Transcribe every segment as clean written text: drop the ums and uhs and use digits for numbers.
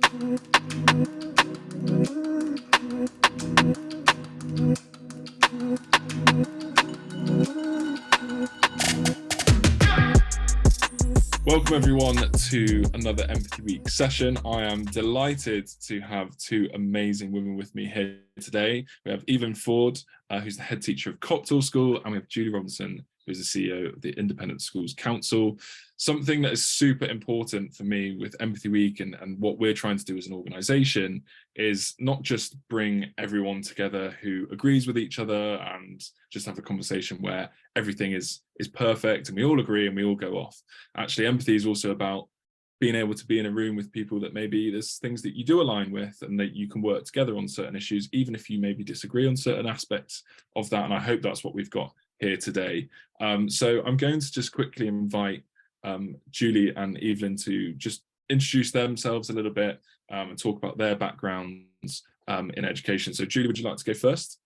Welcome everyone to another Empathy Week session. I am delighted to have two amazing women with me here today. We have Evelyn Forde, who's the head teacher of Copthall School, and we have Julie Robinson, who's the CEO of the Independent Schools Council. Something that is super important for me with Empathy Week and what we're trying to do as an organisation is not just bring everyone together who agrees with each other and just have a conversation where everything is perfect and we all agree and we all go off. Actually, empathy is also about being able to be in a room with people that maybe there's things that you do align with and that you can work together on certain issues, even if you maybe disagree on certain aspects of that. And I hope that's what we've got here today. So I'm going to just quickly invite Julie and Evelyn to just introduce themselves a little bit and talk about their backgrounds in education. So Julie, would you like to go first?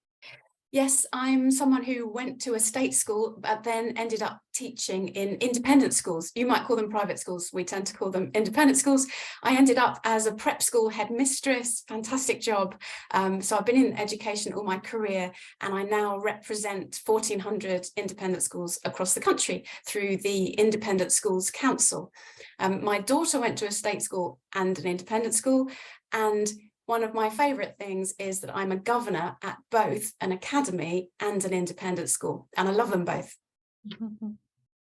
Yes, I'm someone who went to a state school, but then ended up teaching in independent schools. You might call them private schools. We tend to call them independent schools. I ended up as a prep school headmistress, fantastic job. So I've been in education all my career, and I now represent 1,400 independent schools across the country through the Independent Schools Council. My daughter went to a state school and an independent school, and one of my favourite things is that I'm a governor at both an academy and an independent school, and I love them both.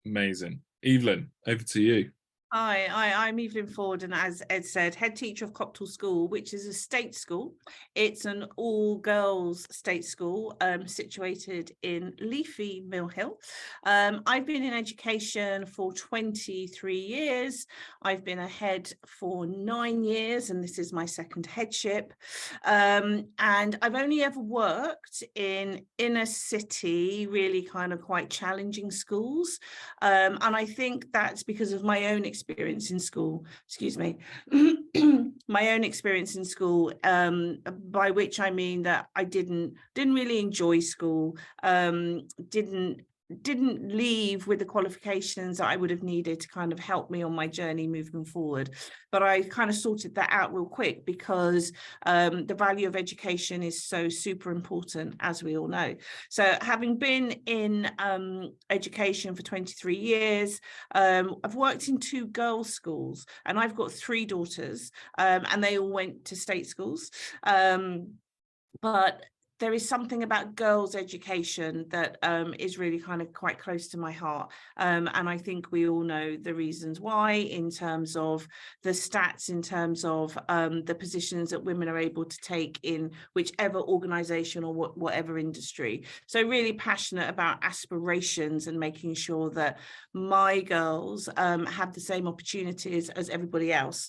Amazing. Evelyn, over to you. Hi, I'm Evelyn Forde, and as Ed said, head teacher of Copthall School, which is a state school. It's an all-girls state school situated in leafy Mill Hill. I've been in education for 23 years. I've been a head for 9 years, and this is my second headship. And I've only ever worked in inner city, really kind of quite challenging schools. And I think that's because of my own experience in school, my own experience in school, by which I mean that I didn't really enjoy school, didn't leave with the qualifications that I would have needed to kind of help me on my journey moving forward. But I kind of sorted that out real quick because the value of education is so super important, as we all know. So having been in education for 23 years, I've worked in 2 girls' schools, and I've got 3 daughters, and they all went to state schools. But there is something about girls' education that is really kind of quite close to my heart. And I think we all know the reasons why, in terms of the stats, in terms of the positions that women are able to take in whichever organisation or whatever industry. So really passionate about aspirations and making sure that my girls have the same opportunities as everybody else,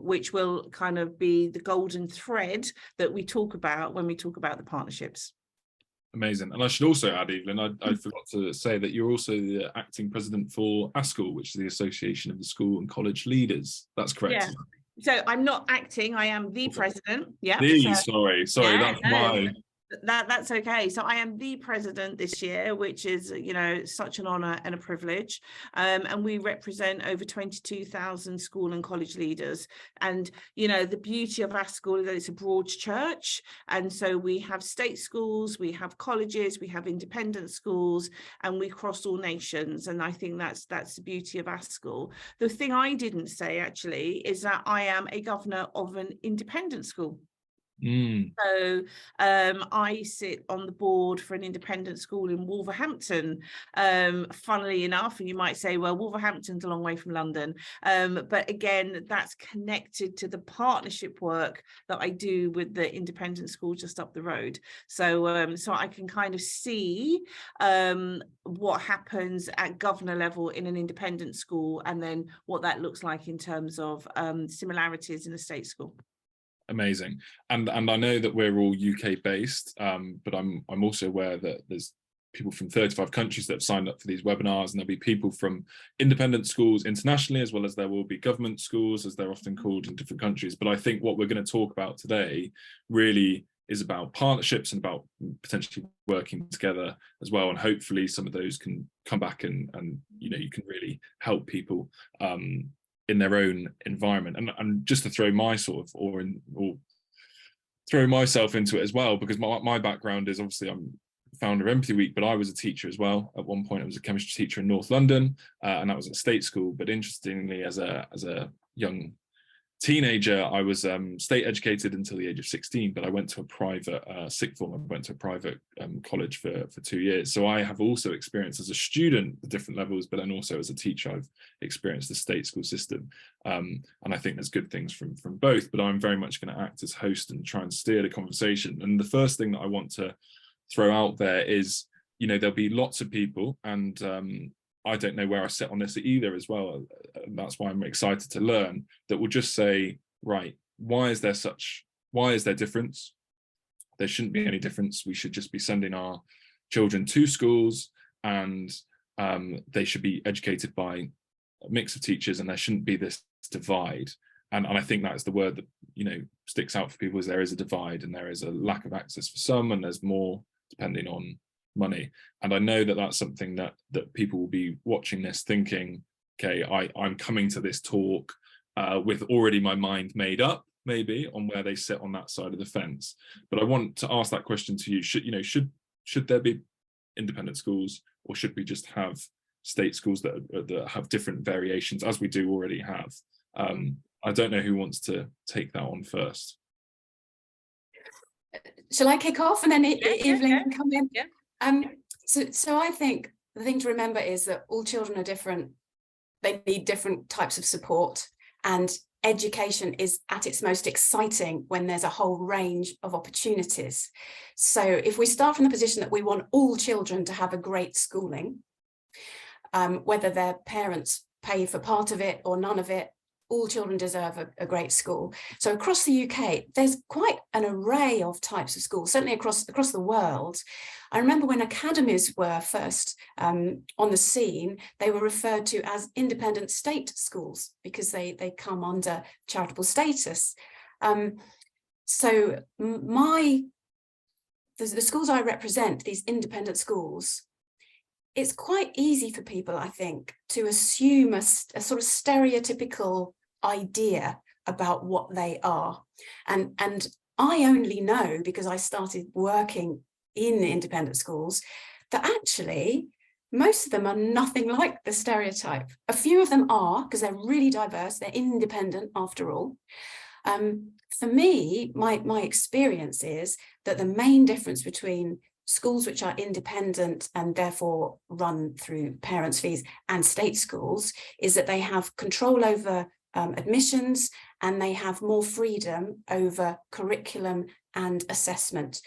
which will kind of be the golden thread that we talk about when we talk about the partnerships. Amazing. And I should also add, Evelyn, I forgot to say that you're also the acting president for ASCL, which is the Association of the School and College Leaders. That's correct. Yeah. So I'm not acting, I am the president. Yeah. Sorry, yeah, that's my... That's okay. So I am the president this year, which is, you know, such an honour and a privilege. And we represent over 22,000 school and college leaders. And, you know, the beauty of ASCL is that it's a broad church. And so we have state schools, we have colleges, we have independent schools, and we cross all nations. And I think that's the beauty of ASCL. The thing I didn't say, actually, is that I am a governor of an independent school. So I sit on the board for an independent school in Wolverhampton, funnily enough, and you might say, well, Wolverhampton's a long way from London, but again, that's connected to the partnership work that I do with the independent school just up the road. So so I can kind of see what happens at governor level in an independent school, and then what that looks like in terms of similarities in a state school. Amazing. And I know that we're all UK based, but I'm also aware that there's people from 35 countries that have signed up for these webinars, and there'll be people from independent schools internationally, as well as there will be government schools, as they're often called in different countries. But I think what we're going to talk about today really is about partnerships and about potentially working together as well. And hopefully some of those can come back and you know, you can really help people in their own environment. And just to throw my sort of, or throw myself into it as well, because my background is, obviously I'm founder of Empathy Week, but I was a teacher as well. At one point I was a chemistry teacher in North London, and that was at state school. But interestingly, as a young teenager, I was state educated until the age of 16, but I went to a private sixth form. I went to a private college for 2 years. So I have also experienced as a student the different levels, but then also as a teacher, I've experienced the state school system. And I think there's good things from both, but I'm very much going to act as host and try and steer the conversation. And the first thing that I want to throw out there is, there'll be lots of people, and I don't know where I sit on this either as well. And that's why I'm excited to learn, that will just say, right, why is there difference? There shouldn't be any difference. We should just be sending our children to schools, and they should be educated by a mix of teachers, and there shouldn't be this divide. And I think that's the word that, sticks out for people, is there is a divide, and there is a lack of access for some, and there's more depending on money. And I know that that's something that people will be watching this thinking, okay, I'm coming to this talk with already my mind made up, maybe, on where they sit on that side of the fence. But I want to ask that question to you. Should there be independent schools, or should we just have state schools that have different variations, as we do already have? I don't know who wants to take that on first. Shall I kick off, and then Evelyn can come in? Yeah. So I think the thing to remember is that all children are different. They need different types of support, and education is at its most exciting when there's a whole range of opportunities. So if we start from the position that we want all children to have a great schooling, whether their parents pay for part of it or none of it, all children deserve a great school. So across the UK, there's quite an array of types of schools, certainly across the world. I remember when academies were first on the scene, they were referred to as independent state schools because they come under charitable status. So the schools I represent, these independent schools, it's quite easy for people, I think, to assume a sort of stereotypical idea about what they are. And I only know, because I started working in the independent schools, that actually most of them are nothing like the stereotype. A few of them are, because they're really diverse, they're independent after all. For me, my experience is that the main difference between schools which are independent and therefore run through parents' fees and state schools is that they have control over admissions, and they have more freedom over curriculum and assessment.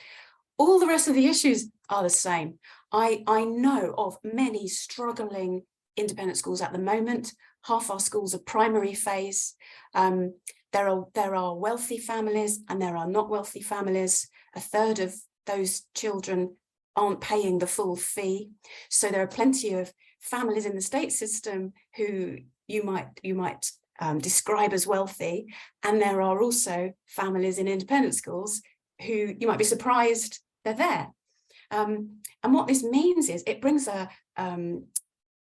All the rest of the issues are the same. I know of many struggling independent schools at the moment. Half our schools are primary phase. There are wealthy families and there are not wealthy families. A third of those children aren't paying the full fee. So there are plenty of families in the state system who you might describe as wealthy, and there are also families in independent schools who you might be surprised they're there. And what this means is it brings a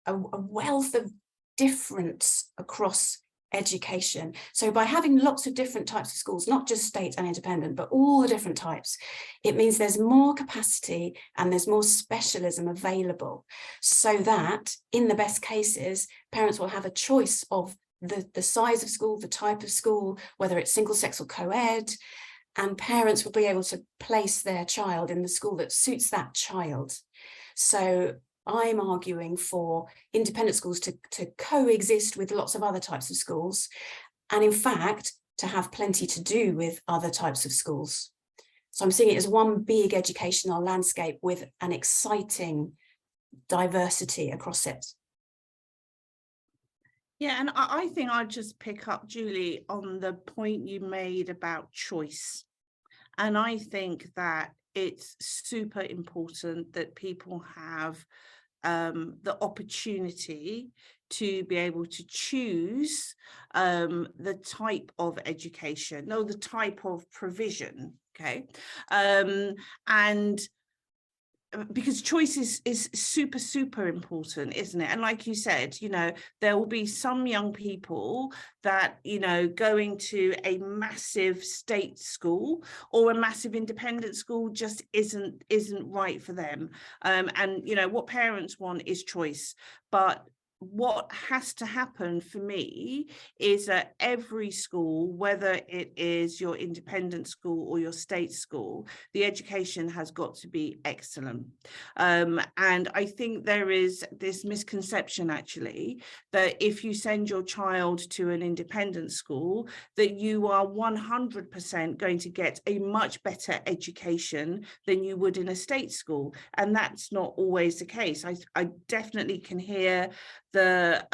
wealth of difference across education. So by having lots of different types of schools, not just state and independent, but all the different types, it means there's more capacity and there's more specialism available, so that in the best cases, parents will have a choice of the size of school, the type of school, whether it's single sex or co-ed, and parents will be able to place their child in the school that suits that child. So I'm arguing for independent schools to coexist with lots of other types of schools, and in fact, to have plenty to do with other types of schools. So I'm seeing it as one big educational landscape with an exciting diversity across it. Yeah, and I think I'd just pick up, Julie, on the point you made about choice. And I think that it's super important that people have the opportunity to be able to choose the type of education, or the type of provision, okay? And because choice is super important, isn't it? And like you said, you know, there will be some young people that, you know, going to a massive state school or a massive independent school just isn't right for them. And you know, what parents want is choice, but what has to happen for me is that every school, whether it is your independent school or your state school, the education has got to be excellent. And I think there is this misconception actually that if you send your child to an independent school, that you are 100% going to get a much better education than you would in a state school. And that's not always the case. I definitely can hear the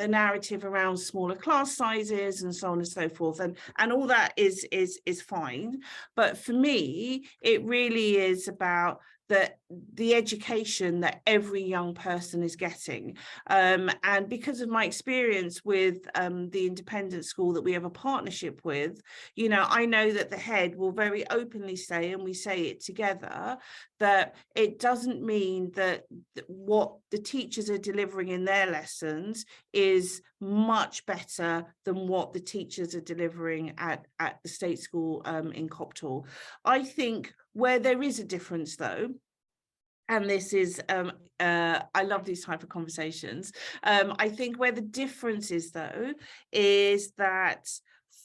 narrative around smaller class sizes and so on and so forth, and all that is fine, but for me it really is about the education that every young person is getting, and because of my experience with the independent school that we have a partnership with, you know, I know that the head will very openly say, and we say it together, that it doesn't mean that what the teachers are delivering in their lessons is much better than what the teachers are delivering at the state school in Copthall. I think where there is a difference though, and this is, I love these type of conversations, I think where the difference is though, is that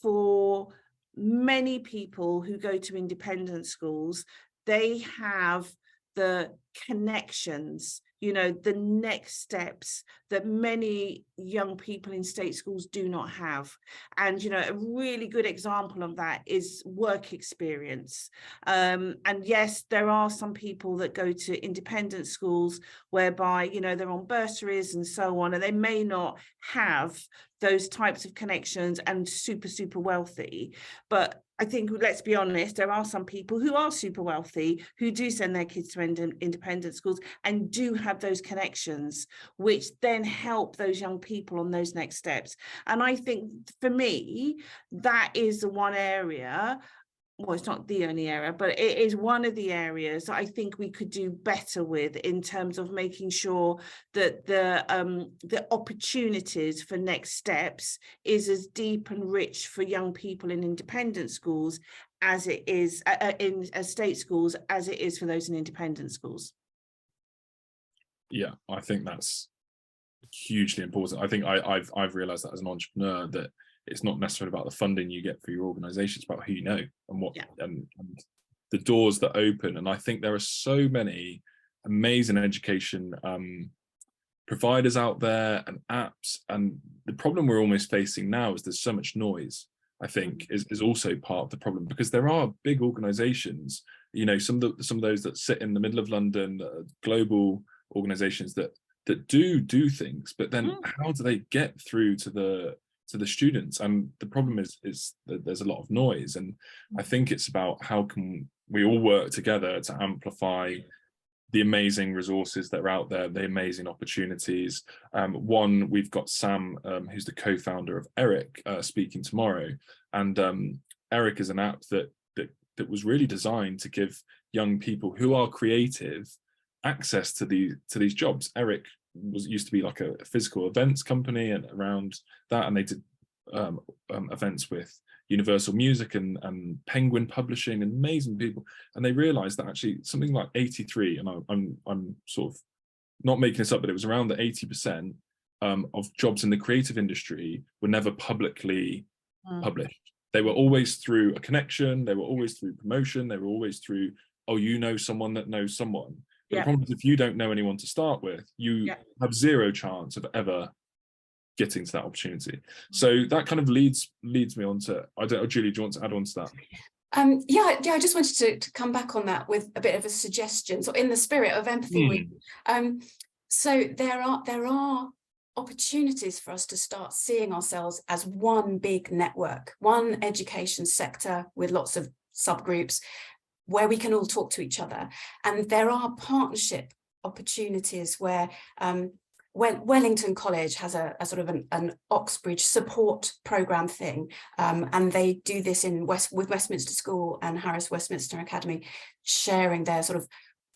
for many people who go to independent schools, they have the connections, you know, the next steps that many young people in state schools do not have. And, you know, a really good example of that is work experience. And yes, there are some people that go to independent schools whereby, you know, they're on bursaries and so on, and they may not have those types of connections and super wealthy. But I think, let's be honest, there are some people who are super wealthy who do send their kids to independent schools and do have those connections, which then help those young people on those next steps. And I think for me, that is the one area, well, it's not the only area, but it is one of the areas that I think we could do better with in terms of making sure that the opportunities for next steps is as deep and rich for young people in independent schools as it is in state schools as it is for those in independent schools. Yeah, I think that's hugely important. I think I've realized that as an entrepreneur, that it's not necessarily about the funding you get for your organization, it's about who you know and what, and the doors that open. And I think there are so many amazing education providers out there and apps, and the problem we're almost facing now is there's so much noise, I think, is also part of the problem, because there are big organizations, you know, some of those that sit in the middle of London, global organizations that do things, but then how do they get through to the students? And the problem is that there's a lot of noise, and I think it's about how can we all work together to amplify the amazing resources that are out there, the amazing opportunities. One, we've got Sam, who's the co-founder of Eric, speaking tomorrow, and Eric is an app that was really designed to give young people who are creative access to these jobs. Eric used to be like a physical events company and around that, and they did events with Universal Music and Penguin Publishing, and amazing people. And they realized that actually something like 83, and I'm sort of not making this up, but it was around the 80% of jobs in the creative industry were never publicly published. They were always through a connection, they were always through promotion, they were always through, oh, you know someone that knows someone. But the problem is, if you don't know anyone to start with, you have zero chance of ever getting to that opportunity. So that kind of leads me on to, I don't know, Julie, do you want to add on to that? I just wanted to come back on that with a bit of a suggestion. So in the spirit of Empathy Week, so there are opportunities for us to start seeing ourselves as one big network, one education sector with lots of subgroups where we can all talk to each other. And there are partnership opportunities where Wellington College has a sort of an Oxbridge support programme thing, and they do this with Westminster School and Harris Westminster Academy, sharing their sort of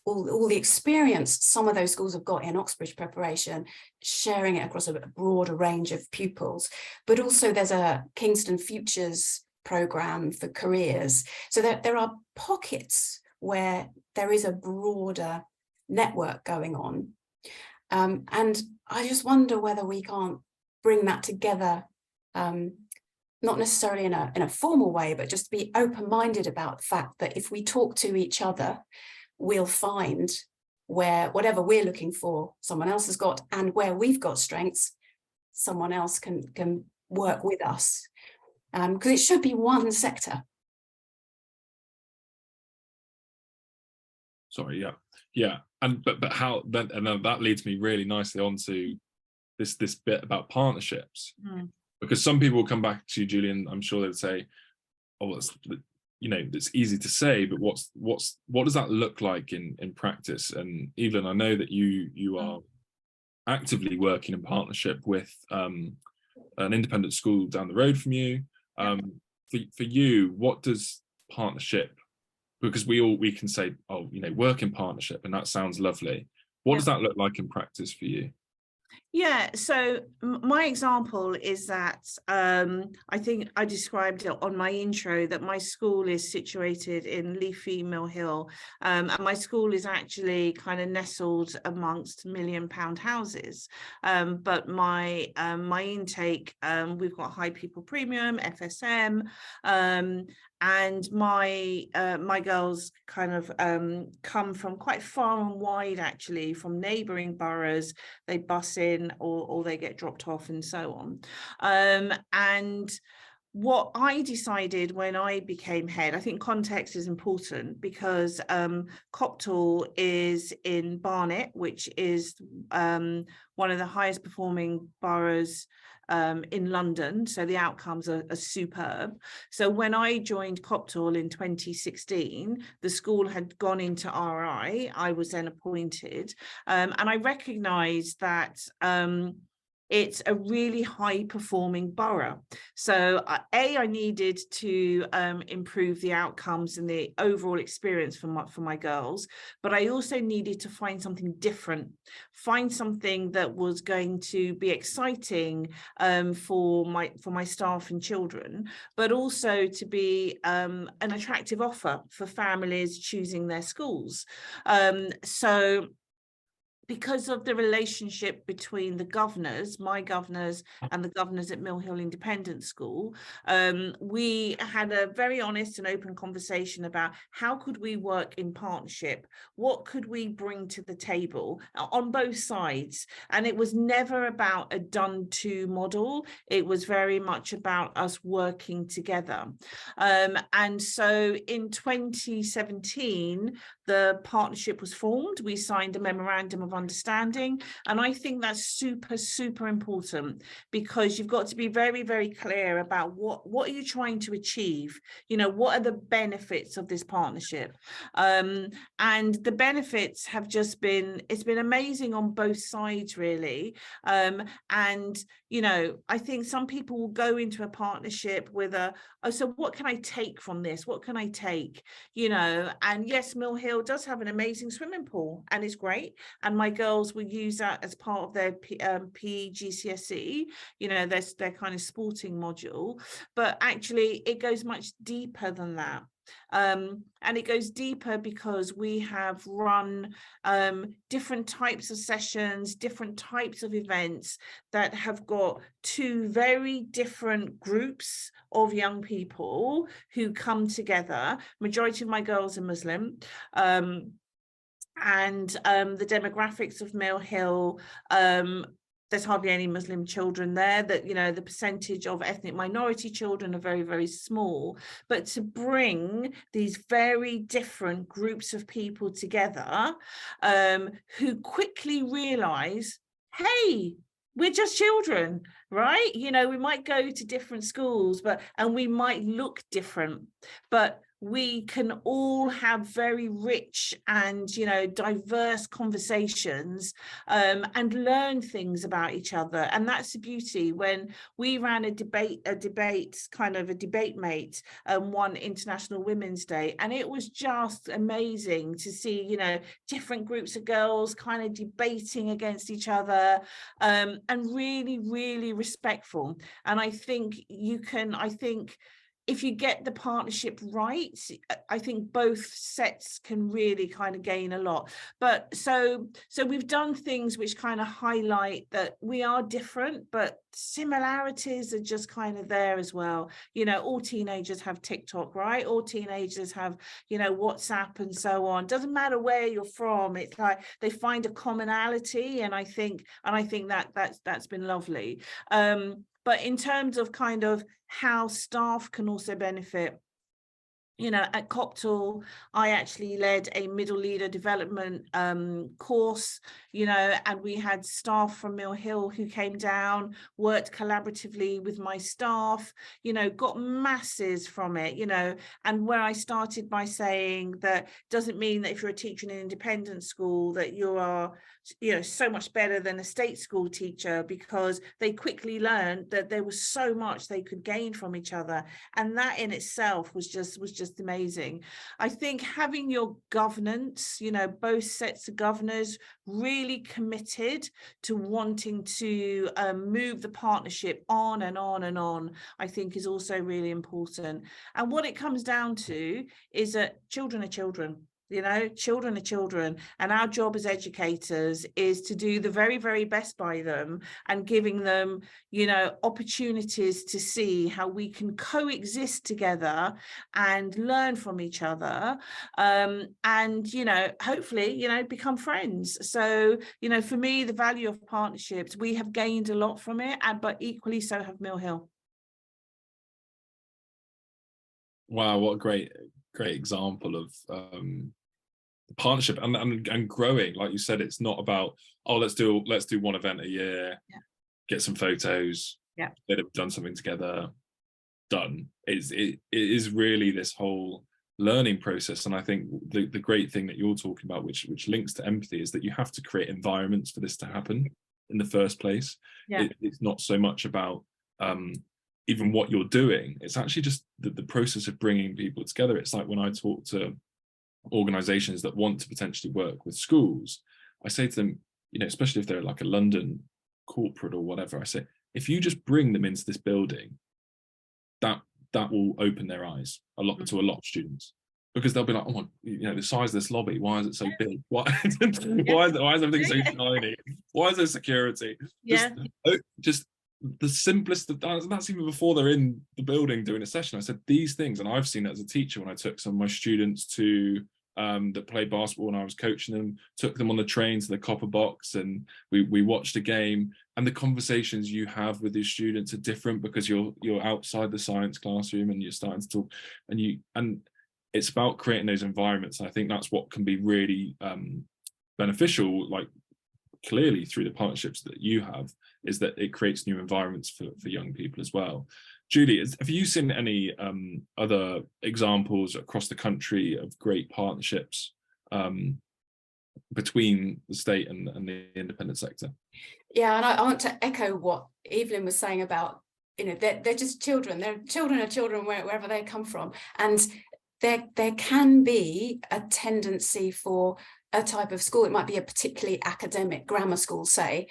all the experience some of those schools have got in Oxbridge preparation, sharing it across a broader range of pupils. But also there's a Kingston Futures programme for careers. So there are pockets where there is a broader network going on. And I just wonder whether we can't bring that together, not necessarily in a formal way, but just be open-minded about the fact that if we talk to each other, we'll find where whatever we're looking for, someone else has got, and where we've got strengths, someone else can work with us. Because it should be one sector. Sorry, yeah. And but how then, and then that leads me really nicely onto this bit about partnerships. Because some people will come back to you, Julian, I'm sure they'd say, oh, it's, you know, it's easy to say, but what does that look like in practice? And Evelyn, I know that you are actively working in partnership with an independent school down the road from you. For you, what does partnership, because we can say, oh, you know, work in partnership, and that sounds lovely. What does that look like in practice for you? Yeah, so my example is that I think I described it on my intro that my school is situated in leafy Mill Hill, and my school is actually kind of nestled amongst £1 million houses. But my intake, we've got High People Premium, FSM, and my girls kind of come from quite far and wide, actually, from neighbouring boroughs. They bus in or they get dropped off and so on. And what I decided when I became head, I think context is important, because Copthall is in Barnet, which is one of the highest performing boroughs in London, so the outcomes are superb. So when I joined Copthall in 2016, the school had gone into RI. I was then appointed, and I recognised that it's a really high performing borough. So I needed to improve the outcomes and the overall experience for my girls, but I also needed to find something different, find something that was going to be exciting for my staff and children, but also to be an attractive offer for families choosing their schools. So because of the relationship between the governors, my governors and the governors at Mill Hill Independent School, we had a very honest and open conversation about how could we work in partnership? What could we bring to the table on both sides? And it was never about a done-to model. It was very much about us working together. And so in 2017, the partnership was formed. We signed a memorandum of understanding, and I think that's super important, because you've got to be very, very clear about what are you trying to achieve. You know, what are the benefits of this partnership? And the benefits have just been, it's been amazing on both sides, really. And you know, I think some people will go into a partnership with oh, so what can I take from this? What can I take? You know, and yes, Mill Hill does have an amazing swimming pool, and it's great, and my girls will use that as part of their PE GCSE, you know, their kind of sporting module, but actually it goes much deeper than that. And it goes deeper because we have run different types of sessions, different types of events that have got two very different groups of young people who come together. Majority of my girls are Muslim, and the demographics of Mill Hill, there's hardly any Muslim children there. That, you know, the percentage of ethnic minority children are very, very small. But to bring these very different groups of people together, who quickly realise, hey, we're just children, right? You know, we might go to different schools, and we might look different, but we can all have very rich and, you know, diverse conversations, and learn things about each other. And that's the beauty. When we ran a debate mate one International Women's Day, and it was just amazing to see, you know, different groups of girls kind of debating against each other, and really, really respectful. And I think if you get the partnership right, I think both sets can really kind of gain a lot. But so we've done things which kind of highlight that we are different, but similarities are just kind of there as well. You know, all teenagers have TikTok, right? All teenagers have, you know, WhatsApp and so on. Doesn't matter where you're from. It's like they find a commonality, and I think that's been lovely. But in terms of kind of how staff can also benefit, you know, at Coptal, I actually led a middle leader development course, you know, and we had staff from Mill Hill who came down, worked collaboratively with my staff, you know, got masses from it, you know. And where I started by saying that doesn't mean that if you're a teacher in an independent school that you are, you know, so much better than a state school teacher, because they quickly learned that there was so much they could gain from each other. And that in itself was just amazing. I think having your governance, you know, both sets of governors really committed to wanting to move the partnership on and on and on, I think is also really important. And what it comes down to is that children are children. You know, children are children, and our job as educators is to do the very, very best by them, and giving them, you know, opportunities to see how we can coexist together and learn from each other, and, you know, hopefully, you know, become friends. So, you know, for me, the value of partnerships, we have gained a lot from it, but equally so have Mill Hill. Wow, what a great example of partnership and growing. Like you said, it's not about, oh, let's do one event a year, get some photos, that have done something together, done. It is really this whole learning process. And I think the great thing that you're talking about, which links to empathy, is that you have to create environments for this to happen in the first place. It's not so much about even what you're doing. It's actually just the process of bringing people together. It's like when I talk to organizations that want to potentially work with schools, I say to them, you know, especially if they're like a London corporate or whatever, I say, if you just bring them into this building, that will open their eyes a lot to a lot of students, because they'll be like, oh my, you know, the size of this lobby, why is it so big? Why is everything so shiny? Why is there security? Just the simplest of that's even before they're in the building doing a session. I said these things, and I've seen it as a teacher when I took some of my students to that played basketball when I was coaching them, took them on the train to the Copper Box, and we watched a game, and the conversations you have with your students are different because you're outside the science classroom and you're starting to talk, and it's about creating those environments. And I think that's what can be really beneficial, like clearly through the partnerships that you have, is that it creates new environments for young people as well. Julie, have you seen any other examples across the country of great partnerships between the state and the independent sector? Yeah, and I want to echo what Evelyn was saying about, you know, they're just children. Children are children wherever they come from, and there can be a tendency for a type of school, it might be a particularly academic grammar school, say,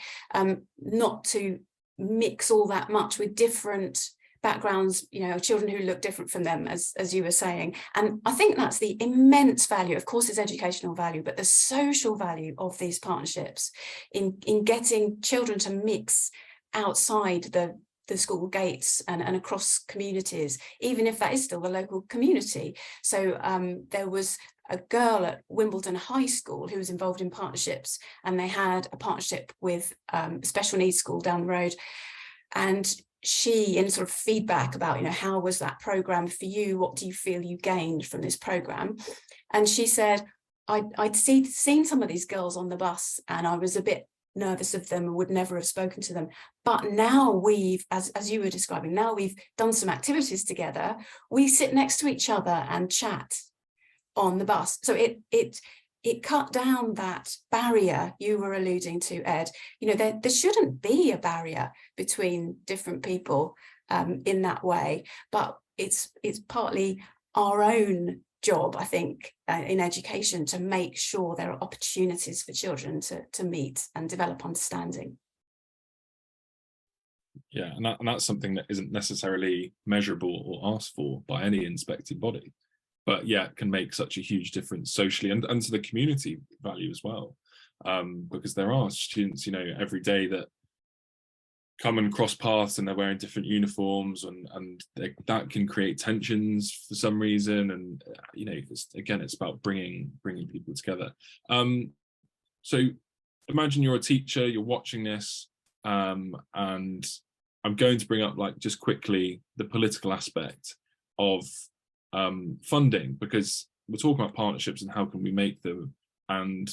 not to mix all that much with different backgrounds, you know, children who look different from them, as you were saying. And I think that's the immense value. Of course, it's educational value, but the social value of these partnerships in getting children to mix outside the school gates and across communities, even if that is still the local community. So there was a girl at Wimbledon High School who was involved in partnerships, and they had a partnership with a special needs school down the road. And she, in sort of feedback about, you know, how was that program for you? What do you feel you gained from this program? And she said, I'd seen some of these girls on the bus, and I was a bit nervous of them and would never have spoken to them. But now we've, as you were describing, now we've done some activities together. We sit next to each other and chat on the bus. So it cut down that barrier you were alluding to, Ed. You know, there shouldn't be a barrier between different people in that way, but it's partly our own job, I think, in education, to make sure there are opportunities for children to meet and develop understanding. Yeah, and that's something that isn't necessarily measurable or asked for by any inspected body, but yeah, can make such a huge difference socially and to the community value as well. Because there are students, you know, every day that come and cross paths and they're wearing different uniforms, and that can create tensions for some reason. And you know, it's about bringing people together. So imagine you're a teacher, you're watching this, and I'm going to bring up, like, just quickly, the political aspect of funding, because we're talking about partnerships and how can we make them and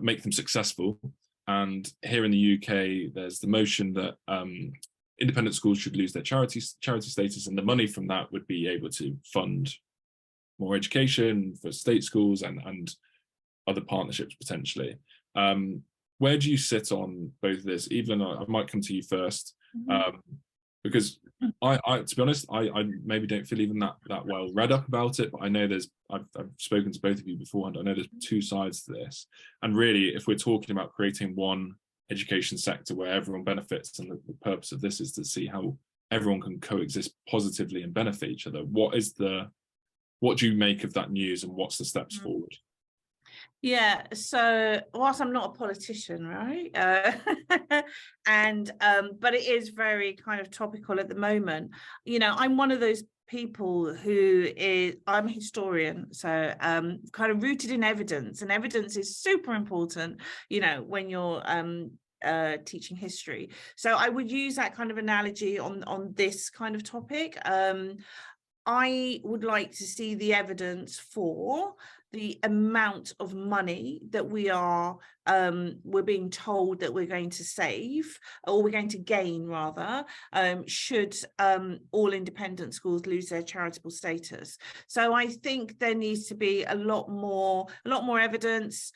make them successful. And here in the UK, there's the motion that independent schools should lose their charity status, and the money from that would be able to fund more education for state schools and other partnerships potentially. Where do you sit on both of this? Evelyn, I might come to you first, because I to be honest, I maybe don't feel even that well read up about it, but I know I've spoken to both of you beforehand. I know there's two sides to this, and really, if we're talking about creating one education sector where everyone benefits, and the purpose of this is to see how everyone can coexist positively and benefit each other, what do you make of that news, and what's the steps forward? Yeah, so whilst I'm not a politician, right, but it is very kind of topical at the moment. You know, I'm one of those people I'm a historian, so kind of rooted in evidence, and evidence is super important, you know, when you're teaching history. So I would use that kind of analogy on this kind of topic. I would like to see the evidence for the amount of money that we're being told that we're going to save, or we're going to gain rather, should all independent schools lose their charitable status. So I think there needs to be a lot more evidence.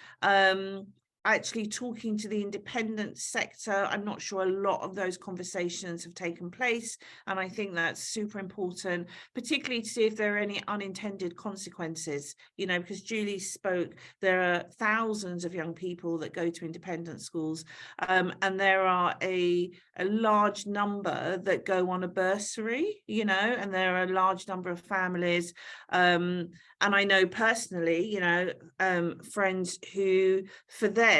Actually talking to the independent sector, I'm not sure a lot of those conversations have taken place, and I think that's super important, particularly to see if there are any unintended consequences, you know, because Julie spoke, there are thousands of young people that go to independent schools, and there are a large number that go on a bursary, you know, and there are a large number of families, and I know personally, you know, friends who, for them,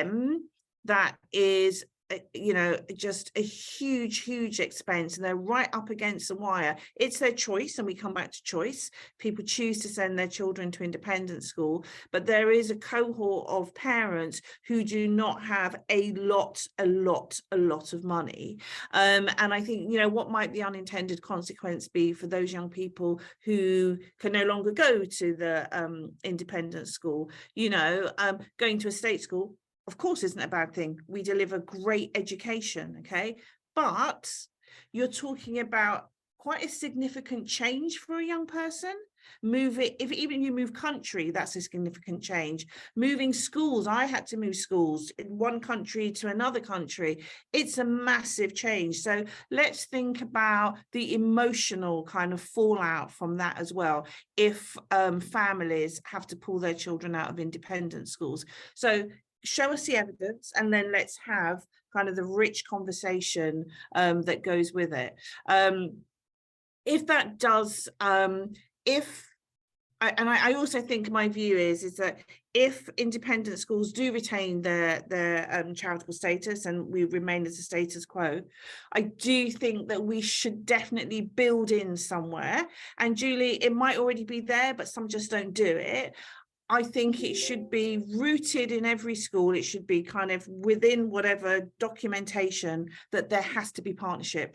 that is, you know, just a huge expense, and they're right up against the wire. It's their choice, and we come back to choice. People choose to send their children to independent school, but there is a cohort of parents who do not have a lot of money, and I think, you know, what might the unintended consequence be for those young people who can no longer go to the independent school? You know, going to a state school, of course, isn't a bad thing. We deliver great education, okay? But you're talking about quite a significant change for a young person. If even you move country, that's a significant change. Moving schools, I had to move schools in one country to another country. It's a massive change. So let's think about the emotional kind of fallout from that as well, if families have to pull their children out of independent schools. So show us the evidence, and then let's have kind of the rich conversation that goes with it. If that does, I also think my view is that if independent schools do retain their charitable status and we remain as a status quo, I do think that we should definitely build in somewhere. And Julie, it might already be there, but some just don't do it. I think it should be rooted in every school. It should be kind of within whatever documentation that there has to be partnership.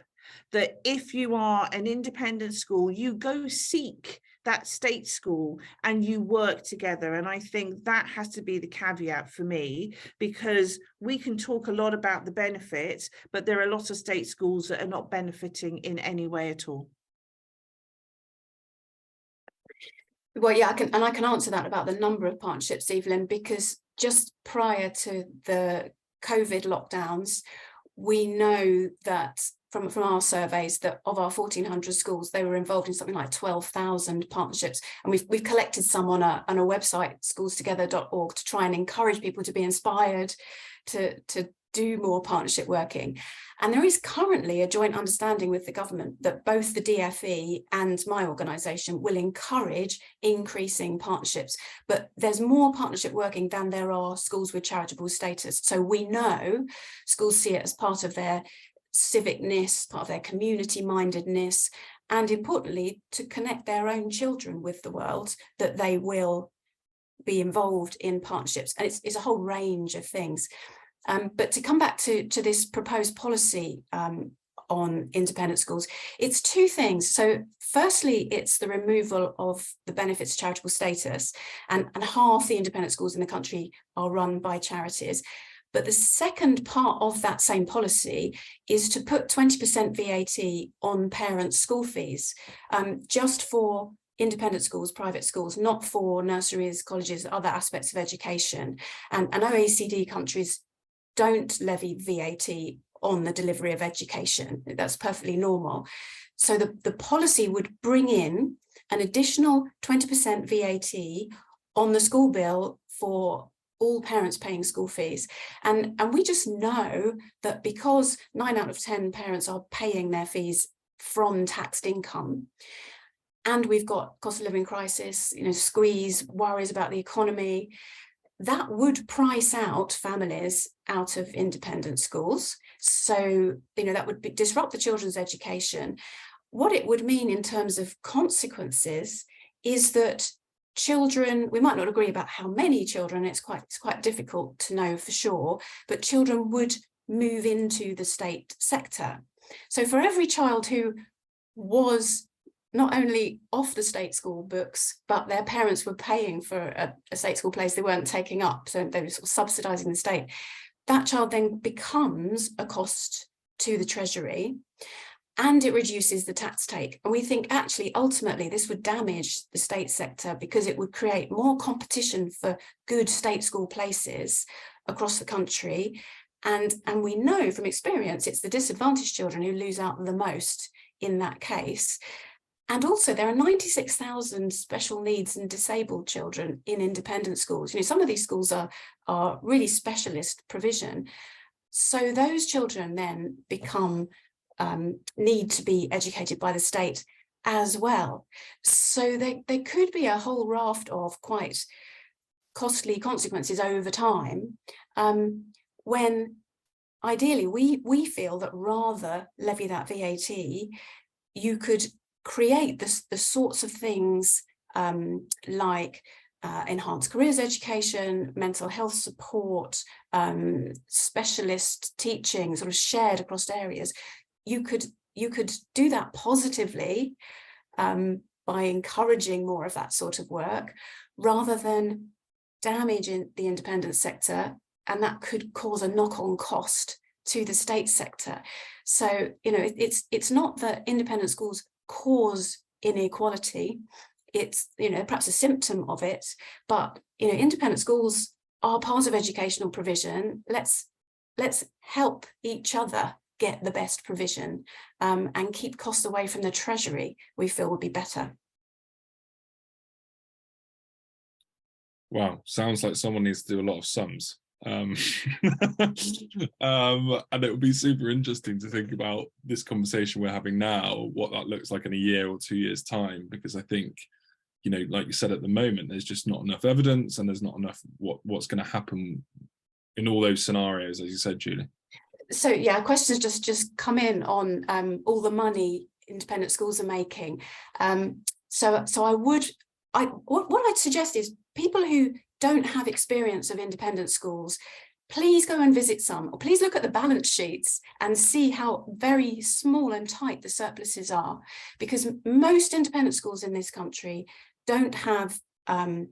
That if you are an independent school, you go seek that state school and you work together. And I think that has to be the caveat for me, because we can talk a lot about the benefits, but there are a lot of state schools that are not benefiting in any way at all. Well, yeah, I can answer that about the number of partnerships, Evelyn, because just prior to the COVID lockdowns, we know that from our surveys that of our 1,400 schools, they were involved in something like 12,000 partnerships. And we've collected some on a website, schoolstogether.org, to try and encourage people to be inspired to do more partnership working. And there is currently a joint understanding with the government that both the DFE and my organisation will encourage increasing partnerships, but there's more partnership working than there are schools with charitable status. So we know schools see it as part of their civicness, part of their community mindedness, and importantly, to connect their own children with the world, that they will be involved in partnerships. And it's a whole range of things. But to come back to this proposed policy on independent schools, it's two things. So firstly, it's the removal of the benefits charitable status, and half the independent schools in the country are run by charities. But the second part of that same policy is to put 20% VAT on parents' school fees, just for independent schools, private schools, not for nurseries, colleges, other aspects of education. And OECD countries don't levy VAT on the delivery of education. That's perfectly normal. So the policy would bring in an additional 20% VAT on the school bill for all parents paying school fees. And we just know that because 9 out of 10 parents are paying their fees from taxed income, and we've got cost of living crisis, squeeze, worries about the economy, that would price out families out of independent schools. So, that would disrupt the children's education. What it would mean in terms of consequences is that children, we might not agree about how many children, it's quite difficult to know for sure, but children would move into the state sector. So for every child who was not only off the state school books, but their parents were paying for a state school place they weren't taking up, so they were sort of subsidising the state, that child then becomes a cost to the Treasury, and it reduces the tax take. And we think actually ultimately this would damage the state sector, because it would create more competition for good state school places across the country. And we know from experience it's the disadvantaged children who lose out the most in that case. And also there are 96,000 special needs and disabled children in independent schools. Some of these schools are really specialist provision. So those children then become need to be educated by the state as well. So there could be a whole raft of quite costly consequences over time, when ideally we feel that rather levy that VAT, you could create the sorts of things like enhanced careers education, mental health support, specialist teaching, sort of shared across areas. You could do that positively by encouraging more of that sort of work, rather than damaging the independent sector, and that could cause a knock-on cost to the state sector. So it's not that independent schools cause inequality, it's perhaps a symptom of it, but independent schools are part of educational provision. Let's help each other get the best provision, and keep costs away from the Treasury, we feel would be better. Wow, sounds like someone needs to do a lot of sums. And it would be super interesting to think about this conversation we're having now, what that looks like in a year or 2 years' time, because I think, like you said, at the moment, there's just not enough evidence, and there's not enough what's going to happen in all those scenarios, as you said, Julie. So yeah, questions just come in on all the money independent schools are making. So what I'd suggest is people who don't have experience of independent schools, please go and visit some, or please look at the balance sheets and see how very small and tight the surpluses are, because most independent schools in this country don't have an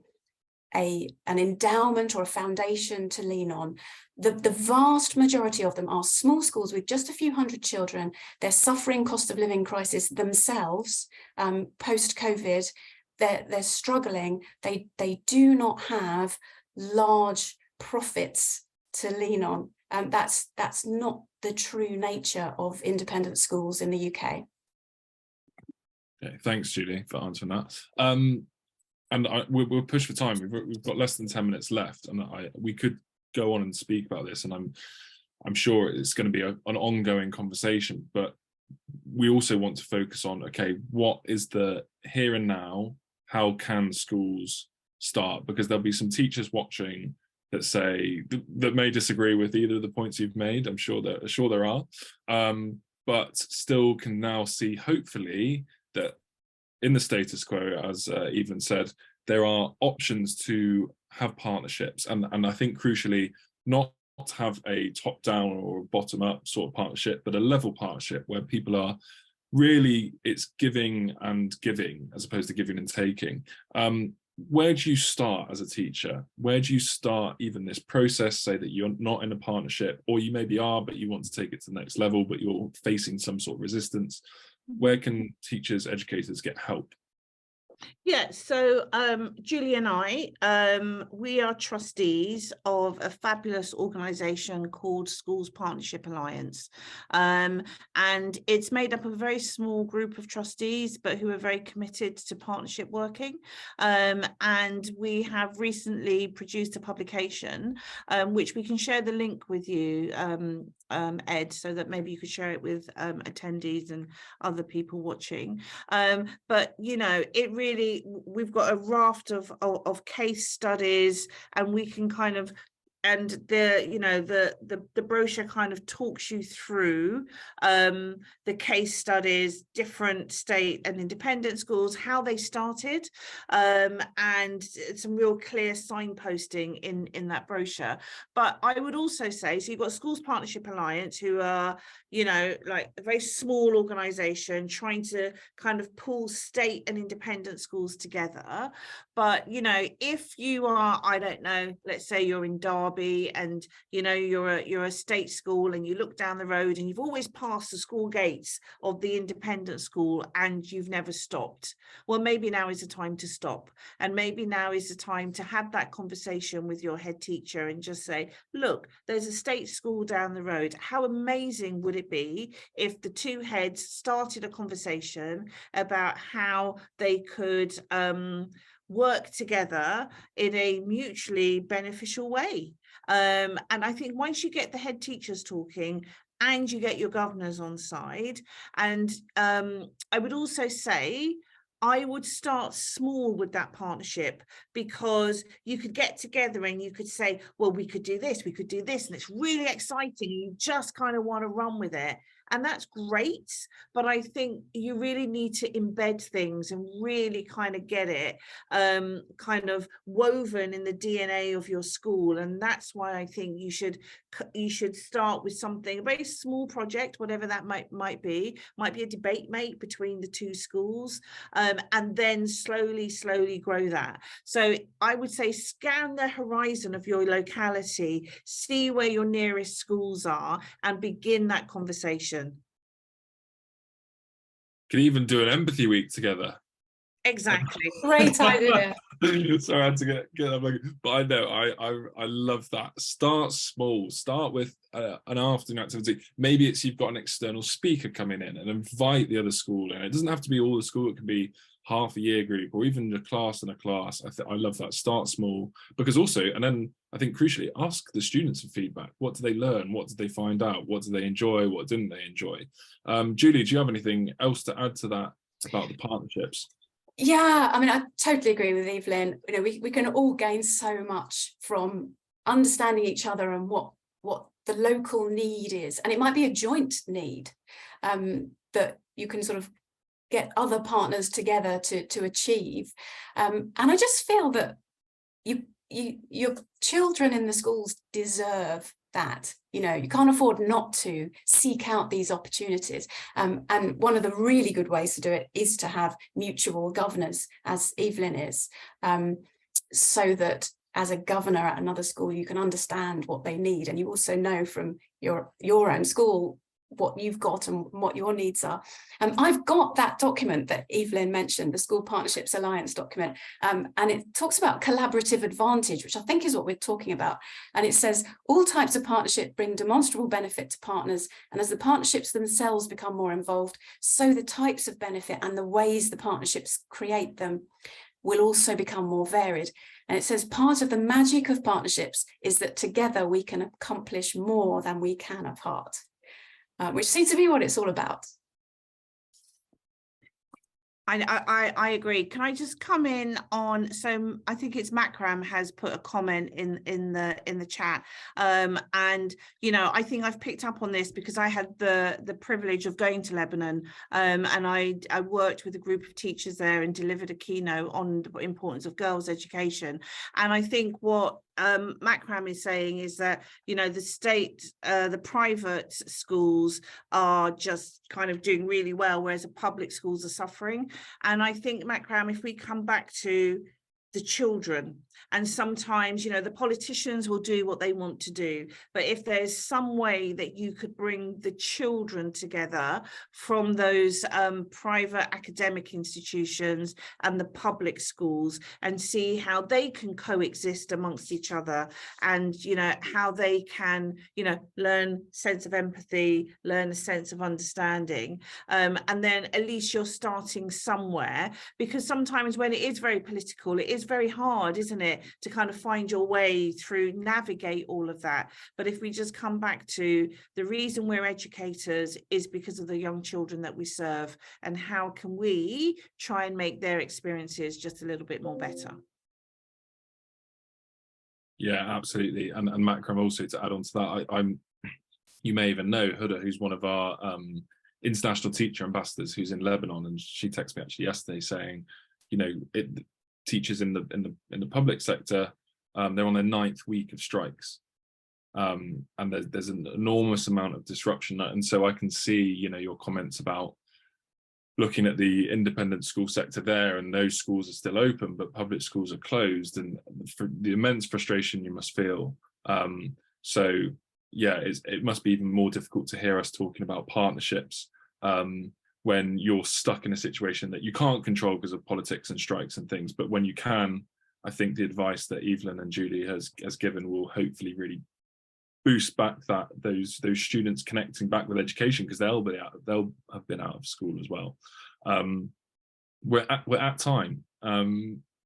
endowment or a foundation to lean on. The vast majority of them are small schools with just a few hundred children. They're suffering cost of living crisis themselves post-COVID. They're struggling. They do not have large profits to lean on. That's not the true nature of independent schools in the UK. Okay, thanks, Julie, for answering that. And we'll push for time. We've got less than 10 minutes left, and we could go on and speak about this, and I'm sure it's going to be an ongoing conversation. But we also want to focus on, okay, what is the here and now? How can schools start? Because there'll be some teachers watching that say that may disagree with either of the points you've made. I'm sure there are, but still can now see, hopefully, that in the status quo, as Evelyn said, there are options to have partnerships, and I think crucially not have a top-down or bottom-up sort of partnership, but a level partnership where people are really, it's giving and giving as opposed to giving and taking. Where do you start as a teacher? Where do you start even this process? Say that you're not in a partnership, or you maybe are, but you want to take it to the next level, but you're facing some sort of resistance. Where can teachers, educators get help? Yeah, so Julie and I, we are trustees of a fabulous organisation called Schools Partnership Alliance, and it's made up of a very small group of trustees, but who are very committed to partnership working. And we have recently produced a publication, which we can share the link with you, Ed, so that maybe you could share it with attendees and other people watching. But you know, it really, we've got a raft of case studies, and we can kind of, and the brochure kind of talks you through the case studies, different state and independent schools, how they started, and some real clear signposting in that brochure. But I would also say, so you've got Schools Partnership Alliance, who are, you know, like a very small organisation trying to kind of pull state and independent schools together. But, you know, if you are, I don't know, let's say you're in Derby, and, you know, you're a state school, and you look down the road and you've always passed the school gates of the independent school and you've never stopped. Well, maybe now is the time to stop. And maybe now is the time to have that conversation with your head teacher and just say, look, there's a state school down the road. How amazing would it be if the two heads started a conversation about how they could work together in a mutually beneficial way? And I think once you get the head teachers talking and you get your governors on side, and I would also say, I would start small with that partnership, because you could get together and you could say, well, we could do this, we could do this, and it's really exciting. You just kind of want to run with it. And that's great, but I think you really need to embed things and really kind of get it kind of woven in the DNA of your school. And that's why I think you should start with something, a very small project, whatever that might be a debate mate between the two schools, and then slowly grow that. So I would say scan the horizon of your locality, see where your nearest schools are, and begin that conversation. Could even do an empathy week together. Exactly. Great idea. Sorry, I had to get up, but I know I love that. Start small. Start with an afternoon activity. Maybe it's you've got an external speaker coming in and invite the other school in. It doesn't have to be all the school. It can be half a year group, or even a class and a class. I love that. Start small, because also, and then I think crucially, ask the students for feedback. What do they learn? What did they find out? What did they enjoy? What didn't they enjoy? Julie, do you have anything else to add to that about the partnerships? Yeah, I mean, I totally agree with Evelyn. You know, we can all gain so much from understanding each other and what the local need is, and it might be a joint need that you can sort of get other partners together to achieve. And I just feel that your children in the schools deserve that. You know, you can't afford not to seek out these opportunities. And one of the really good ways to do it is to have mutual governors, as Evelyn is, so that as a governor at another school, you can understand what they need. And you also know from your own school what you've got and what your needs are. I've got that document that Evelyn mentioned, the School Partnerships Alliance document, and it talks about collaborative advantage, which I think is what we're talking about. And it says all types of partnership bring demonstrable benefit to partners, and as the partnerships themselves become more involved, so the types of benefit and the ways the partnerships create them will also become more varied. And it says part of the magic of partnerships is that together we can accomplish more than we can apart. Which seems to be what it's all about. I agree. Can I just come in on, so I think it's Makram has put a comment in the chat, and you know, I think I've picked up on this because I had the privilege of going to Lebanon, and I worked with a group of teachers there and delivered a keynote on the importance of girls' education. And I think what Makram is saying is that, you know, the private schools are just kind of doing really well, whereas the public schools are suffering. And I think, Makram, if we come back to the children, and sometimes, you know, the politicians will do what they want to do, but if there's some way that you could bring the children together from those private academic institutions and the public schools and see how they can coexist amongst each other, and, you know, how they can, you know, learn sense of empathy, learn a sense of understanding, and then at least you're starting somewhere, because sometimes when it is very political, it is very hard, isn't it, to kind of find your way through, navigate all of that. But if we just come back to the reason we're educators is because of the young children that we serve, and how can we try and make their experiences just a little bit more better. Yeah, absolutely. And Makram, also to add on to that, you may even know Huda, who's one of our international teacher ambassadors who's in Lebanon, and she texted me actually yesterday saying, you know, teachers in the public sector, they're on their 9th week of strikes, and there's an enormous amount of disruption. And so I can see, you know, your comments about looking at the independent school sector there, and those schools are still open but public schools are closed, and for the immense frustration you must feel. So yeah, it must be even more difficult to hear us talking about partnerships when you're stuck in a situation that you can't control because of politics and strikes and things. But when you can, I think the advice that Evelyn and Julie has given will hopefully really boost back those students connecting back with education, because they'll have been out of school as well. We're at time.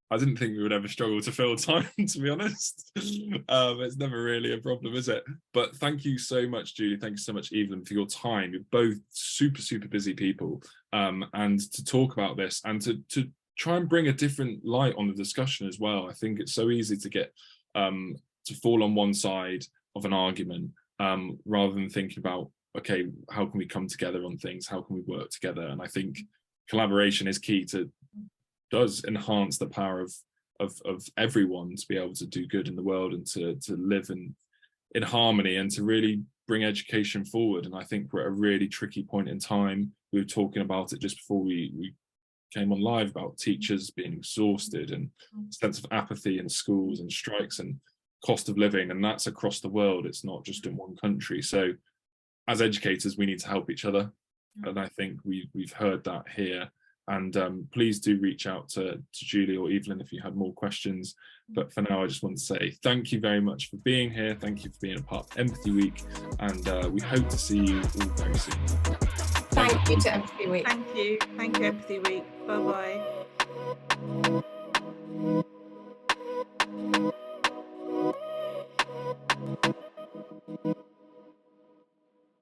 I didn't think we would ever struggle to fill time, to be honest. It's never really a problem, is it? But thank you so much, Julie. Thank you so much, Evelyn, for your time. You're both super, super busy people. And to talk about this and to try and bring a different light on the discussion as well. I think it's so easy to get to fall on one side of an argument, rather than thinking about, okay, how can we come together on things? How can we work together? And I think collaboration is key does enhance the power of everyone to be able to do good in the world and to live in harmony and to really bring education forward. And I think we're at a really tricky point in time. We were talking about it just before we came on live about teachers being exhausted and sense of apathy in schools and strikes and cost of living, and that's across the world. It's not just in one country. So as educators, we need to help each other, and I think we've heard that here. And please do reach out to Julie or Evelyn if you had more questions. But for now, I just want to say thank you very much for being here. Thank you for being a part of Empathy Week, and we hope to see you all very soon. Thank you to Empathy Week. Thank you, Empathy Week. Bye-bye.